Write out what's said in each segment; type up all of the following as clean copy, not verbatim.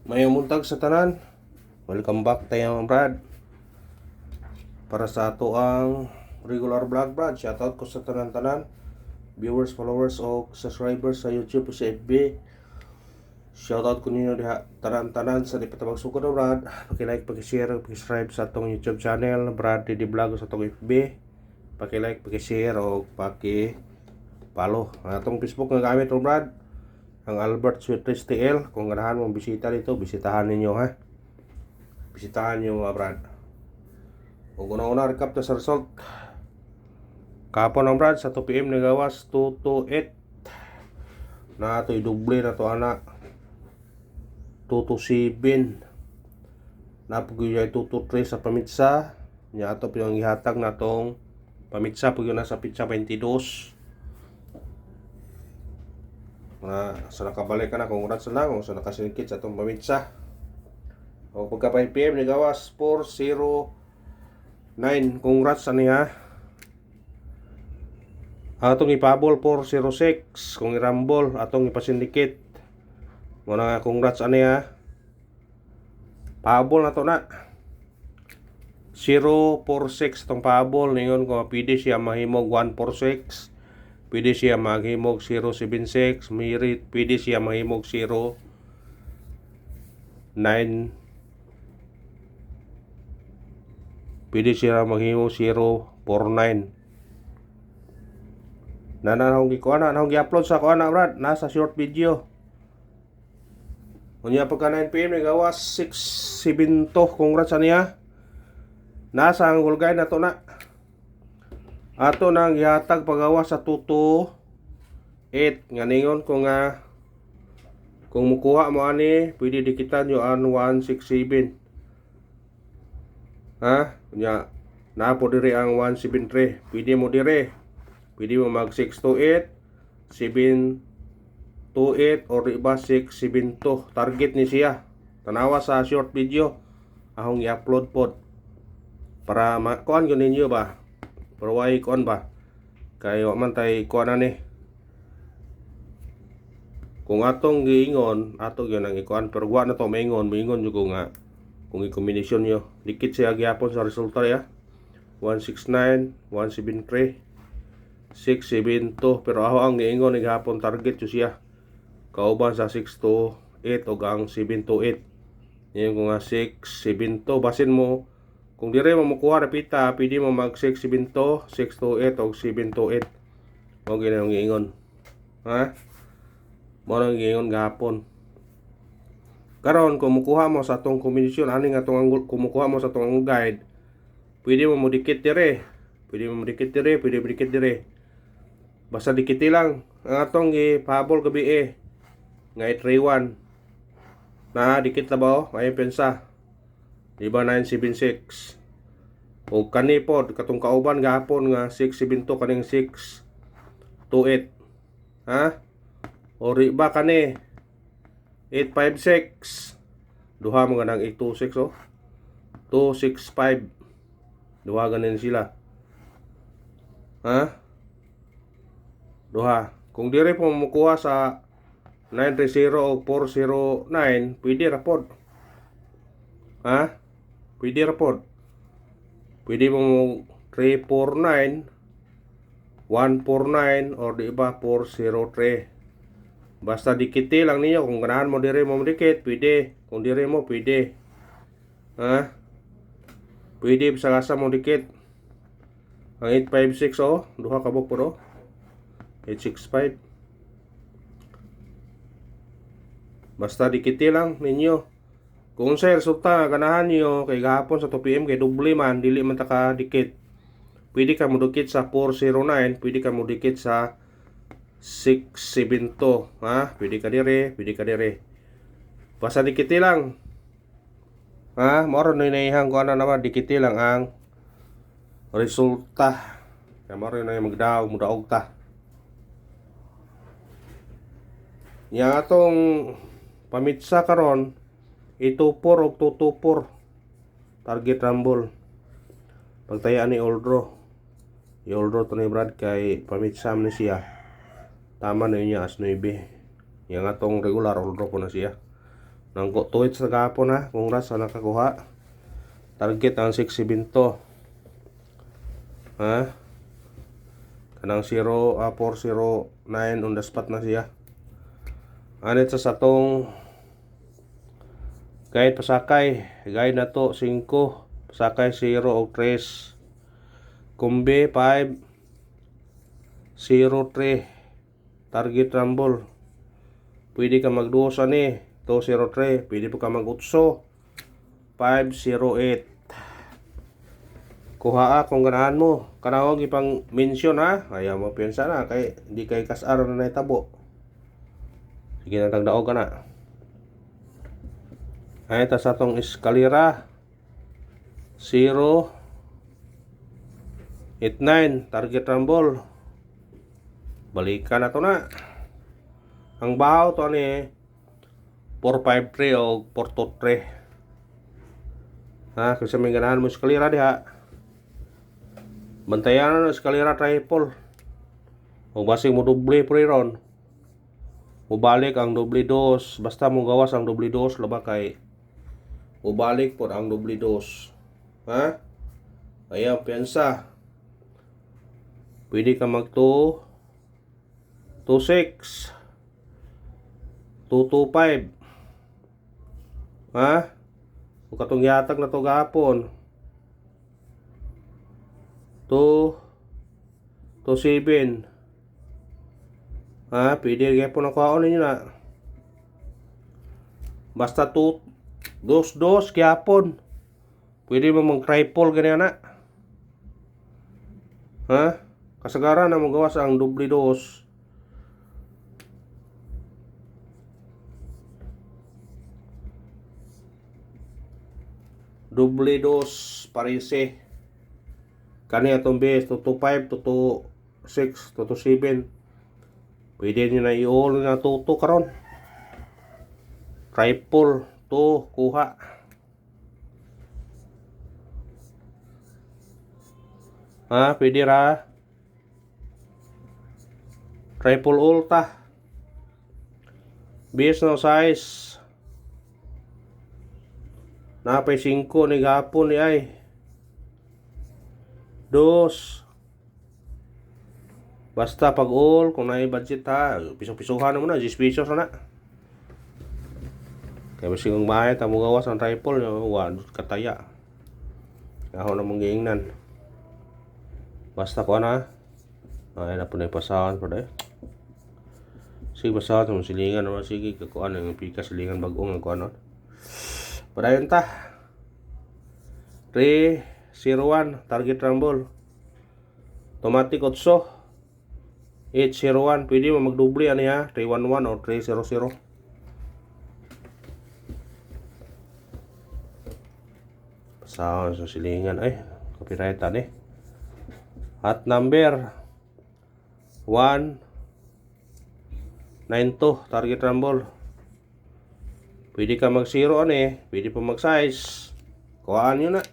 Mayong muntag sa tanan. Welcome back tayo Brad. Para sa ato ang regular vlog Brad. Shoutout ko sa tanan-tanan. Viewers, followers o subscribers sa YouTube o sa FB. Shoutout ko ninyo diha tanan-tanan sa di pa tabang sugod na Brad. Paki-like, paki-share, paki-subscribe sa atong YouTube channel Brad Didi Vlog sa atong FB. Paki-like, paki-share o paki-follow ang atong Facebook nga gamit o Brad. Ang Albert Sweetridge TL. Kung ganahan mong bisita dito, bisitahan ninyo ha. Bisitahan nyo mga Brad. Kung una-una recap na sa result. Kapon ang Brad sa 2 PM nagawas 228. Na ito'y duble na to anak. 227. Napagyo ay 223 sa pamitsa. Nya ato pinang ihatag na tong pamitsa pagyo na sa pitsa 22. Sa nakabalik ka na, congrats na lang kung sa nakasingkit sa itong pamitsa. O pagka 5 PM nagawas 409. Congrats sa niya. Atong ipabol 406. Kung irambol atong ipasindikit. Muna congrats sa niya. Pabol na to na. 046 itong pabol. Ningon kung pwede siya mahimog 146. Pwede siya maghimog 076. Pwede siya mahimog 09. Pwede siya maghimog 049. Nanahong gi-upload sa kuana Brad, nasa short video. Unya pagka 9 PM nagawas 672. Congrats sa niya. Nasa ang gulgay na to na. Ato nang gihatag pagawas sa 228. Nga ningon ko nga kung mukuha mo ani, pwede dikitan nyo ang 167. Ha? Nya na po dire ang 173. Pwede mo dire. Pwede mo mag 628, 728 or iba 672. Target ni siya. Tanawa sa short video ahong i-upload pod para kuan gyud ninyo ba. Pero why kuan ba? Kaya man tay kuan ani. Kung atong giingon, ato gyud ang ikuan pero wa na to maingon jud ko nga kung i-combination nyo. Dikit siya gyapon sa resulta ya. 169, 173, 672 pero ako ang giingon ni gihapon target jud siya. Kauban sa 628 o ang 728. Yan ko nga 672 basin mo. Kung dire mo makuha repita, pwede mo mag 672, 628 o 728. Mo ginang giingon. Ha? Mo nang giingon gahapon. Karon kung mukuha mo sa atong kombinasyon ani nga atong kumukuha mo sa atong guide, pwede mo modikit dire. Pwede mo modikit dire, pwede modikit dire. Basta dikit lang ang atong gipahabol gabi nga 831. Na dikit na ba o? May pensa. Diba 976. O kanipod katong kauban gahapon nga 672 kaning 628. Ha? O riba kani 856. Duha mo ganang 826 oh. 265. Duha ganin sila. Ha? Duha. Kung dire po makuha sa 930 o 409, pwede ra pod. Ha? Pwede ra pod. Pwede mo 349, 149 or di ba 403. Basta dikiti lang niyo kung ganahan mo dire mo dikit, pwede. Kung dire mo pwede. Ha? Pwede sa kasa mo dikit. Ang 856 oh, duha ka po oh. 865. Basta dikiti lang ninyo. Kung sa resulta ganahan niyo kay gahapon sa 2 PM kay doble man dili man ta ka dikit. Pwede ka modikit sa 409, pwede ka modikit sa 672, ha? Pwede ka dire, pwede ka dire. Basta dikiti lang. Ha? Moro na inahang ko na naman dikiti lang ang resulta. Kaya moro na magdaog, mudaog ta. Yang atong pamitsa karon 824 o 224 target rumble. Pagtaya ni Oldro. I-Oldro to ni Brad kay pamitsam ni siya. Tama na niya as 9. Yang atong regular Oldro po na siya. Nangko tuwit sa gapon ha. Congrats sa nakakuha. Target ang 672. Ha? Kanang 409 on the spot na siya. Anit sa satong guide pasakay. Guide na to 5. Pasakay 0 o 3. Kumbi 5. 0-3. Target rumble. Pwede ka magduos ani. 203. Pwede po ka mag-utso. 508. Kuha kung ganahan mo. Kanawag ipang mention ha. Ayaw mo piensa na. Kay hindi kay kasar na naitabo. Sige na tagdaog ka na. Ay ta sa tong eskalera. 089. Target rumble. Balikan na to na. Ang bahaw to ani 453 o 423. Ha, kasi may ganahan mo eskalera diha. Bantayan na eskalera triple. O basig mo doble pre ron. Mo balik ang doble dos. Basta mo gawas ang doble dos laba kay mo balik po ang doble dos. Ha? Ayan, piyansa. Pwede ka mag 226 225. Ha? O katong yatag na to gapon 227. Ha? Pwede kaya po nakuhaon ninyo na. Basta 222 gyapon. Pwede mo mag triple ganyan na. Ha? Kasagaran na mo gawas ang doble dos. Doble dos parese. Kani atong base 225, 226, 227. Pwede nyo na i-all na tuto karon. Triple to kuha. Ha, pwede ra. Triple ulta. Base no size. Napay 5 ni gapon ni ay. 2. Basta pag all, kung na budget ha, pisong-pisonghan mo na, 10 pesos na. Kaya basig ang mahit, mo gawas ang triple, kataya. Ako na mong giingnan. Basta ko na. Ay na po na ipasahan po dahil. Sige pasahan sa mga silingan naman. Sige kakuan ang pika silingan bagong ang kuan. Padayon ta. 301 target rumble. Automatic 8. 801 pwede mo magdoble ano ya 311 o 300. Pasahan sa silingan ay copyrightan eh. At number 192 target rumble. Pwede ka mag 0 ani, pwede pa mag size. Kuhaan nyo na.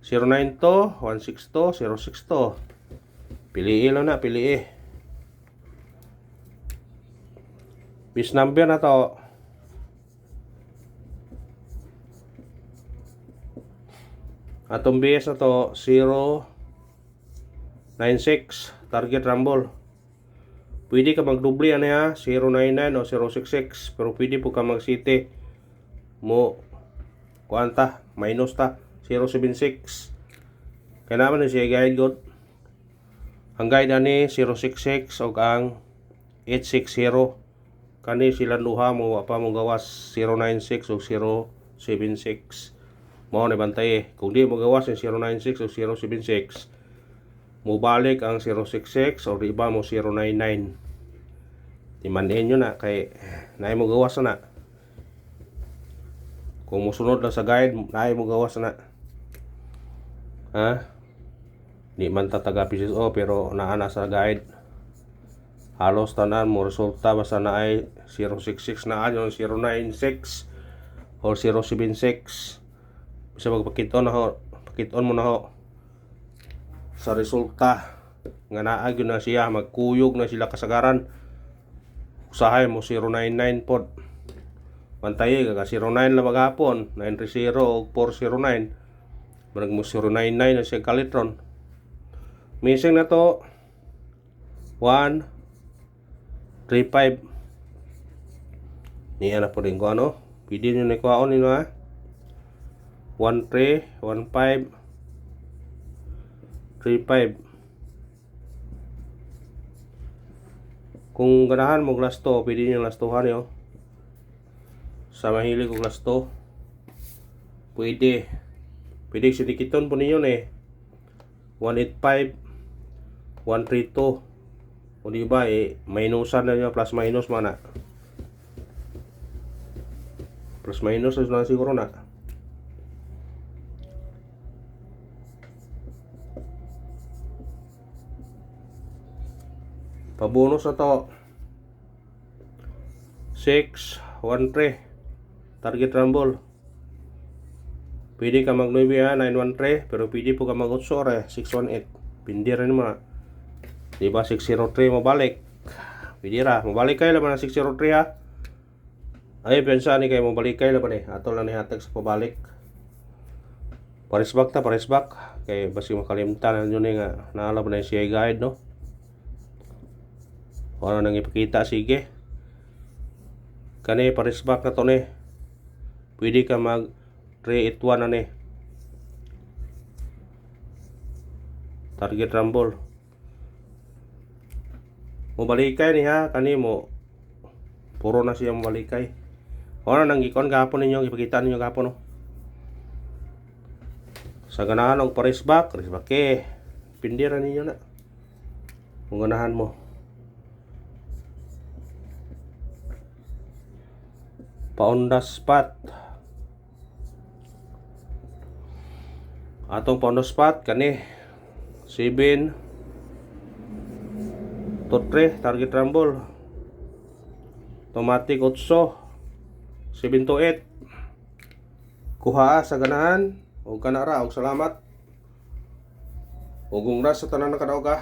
092, 162, 062. Piliin lang na, piliin. Base number na to. Atong base na to 096 target rumble. Pwede ka magdoble ano ya 099 o 066 pero pwede po ka mag city mo kuanta minus ta 076. Kaya naman siya guide god. Ang guide ani 066 o ang 860. Kani sila duha mo pa mo gawas 096 o 076. Mao na bantay kung di mo gawas yung 096 o 076 mo balik ang 066 o iba mo 099. Timanin nyo na kay naay mo gawas na. Kung musunod lang sa guide naay mo gawas na. Ha? Di man tataga PCSO pero naana sa guide. Halos tanan mo resulta basta na ay 066 na ayon 096 or 076. Bisa magpakiton na ho, pakiton mo na ho sa resulta nga naa gyud na siya magkuyog na sila kasagaran. Usahay mo 099 pod. Pantay ka 09 na maghapon, 930 o 409. Marag mo 099 na siya kalitron. Missing na to 135. Niya na po rin ko ano. Pwede nyo na ikuhaon nyo ha. 13, 15, 35. Kung ganahan mo glasto, pwede nyo lastuhan nyo. Sa mahilig ko glasto, pwede. Pwede sinikiton po ninyo eh. 185, 132. O diba minusan na nyo, plus minus mana. Plus minus na siguro na. Pabonus na to 6, 1, 3 target rumble. Pwede ka mag 9 ha, 913, pero pwede po ka mag 8 618. Pindi rin mo. Diba 603 mabalik. Pwede ra, mabalik kayo laban ng 603 ha. Ay, pensa ni kayo mabalik kayo laban Ato lang ni hatag sa pabalik. Parisbak ta, parisbak. Kay basi makalimtan na yun nga naalaban na yung CI guide no. Ano nang ipakita, sige. Kani parisbak na to ne. Pwede ka mag 381 na ne. Target rumble. Mabalikay ni ha, kani mo. Puro na siya mabalikay. Ano nang ikon gapon ninyo, ipakita ninyo gapon no. Sa ganahan og parisbak pindira ninyo na. Kung ganahan mo. On the spot. Atong on the spot kani 7 to 3 target rumble. Automatic 8 7 to 8. Kuha sa ganahan o kanara og salamat. Ug sa tanan na kadaog ka.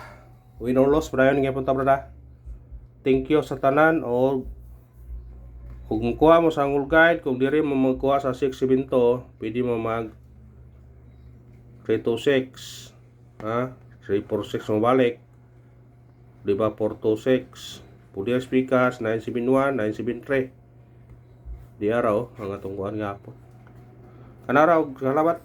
Win or loss brayon gyapon ta brada. Thank you sa tanan o kung kuha mo sa Angle Guide, kung diri mo magkuha sa 672, pwede mo mag 326, ha? 346 mo balik. Diba 426. Pwede speakers 971, 973. Di araw ang atong kuhan nga po. Kanaraw, salamat.